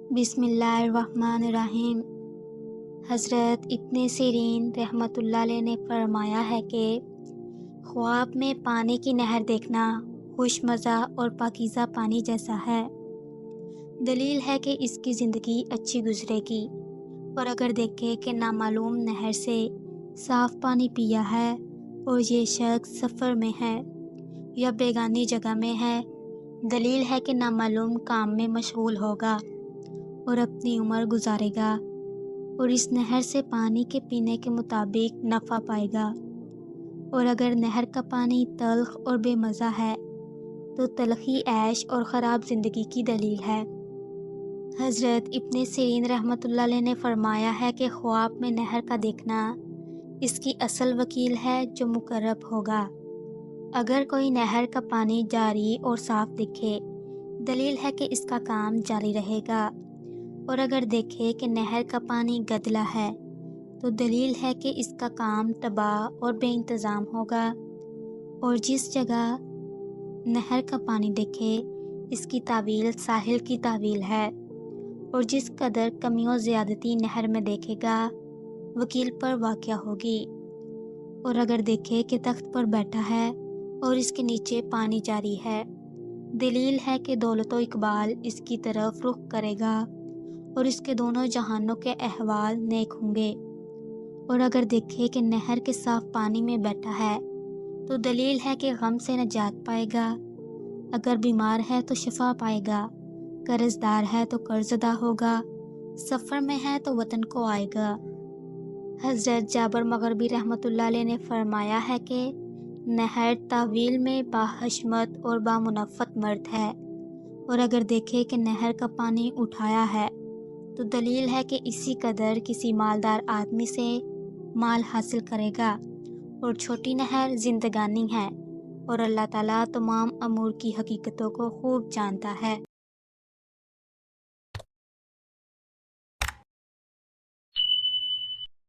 بسم اللہ الرحمن الرحیم۔ حضرت ابن سیرین رحمۃ اللہ علیہ نے فرمایا ہے کہ خواب میں پانی کی نہر دیکھنا خوش مزہ اور پاکیزہ پانی جیسا ہے۔ دلیل ہے کہ اس کی زندگی اچھی گزرے گی، اور اگر دیکھے کہ نامعلوم نہر سے صاف پانی پیا ہے اور یہ شخص سفر میں ہے یا بیگانی جگہ میں ہے، دلیل ہے کہ نامعلوم کام میں مشغول ہوگا اور اپنی عمر گزارے گا، اور اس نہر سے پانی کے پینے کے مطابق نفع پائے گا۔ اور اگر نہر کا پانی تلخ اور بے مزہ ہے تو تلخی عیش اور خراب زندگی کی دلیل ہے۔ حضرت ابن سیرین رحمۃ اللہ علیہ نے فرمایا ہے کہ خواب میں نہر کا دیکھنا اس کی اصل وکیل ہے جو مقرب ہوگا۔ اگر کوئی نہر کا پانی جاری اور صاف دکھے، دلیل ہے کہ اس کا کام جاری رہے گا، اور اگر دیکھے کہ نہر کا پانی گدلا ہے تو دلیل ہے کہ اس کا کام تباہ اور بے انتظام ہوگا۔ اور جس جگہ نہر کا پانی دیکھے، اس کی تعویل ساحل کی تعویل ہے، اور جس قدر کمی و زیادتی نہر میں دیکھے گا وکیل پر واقع ہوگی۔ اور اگر دیکھے کہ تخت پر بیٹھا ہے اور اس کے نیچے پانی جاری ہے، دلیل ہے کہ دولت و اقبال اس کی طرف رخ کرے گا اور اس کے دونوں جہانوں کے احوال نیک ہوں گے۔ اور اگر دیکھے کہ نہر کے صاف پانی میں بیٹھا ہے تو دلیل ہے کہ غم سے نجات پائے گا، اگر بیمار ہے تو شفا پائے گا، قرض دار ہے تو قرض ادا ہوگا، سفر میں ہے تو وطن کو آئے گا۔ حضرت جابر مغربی رحمۃ اللہ علیہ نے فرمایا ہے کہ نہر تعویل میں باحشمت اور بامنفت مرد ہے، اور اگر دیکھے کہ نہر کا پانی اٹھایا ہے تو دلیل ہے کہ اسی قدر کسی مالدار آدمی سے مال حاصل کرے گا، اور چھوٹی نہر زندگانی ہے، اور اللہ تعالیٰ تمام امور کی حقیقتوں کو خوب جانتا ہے۔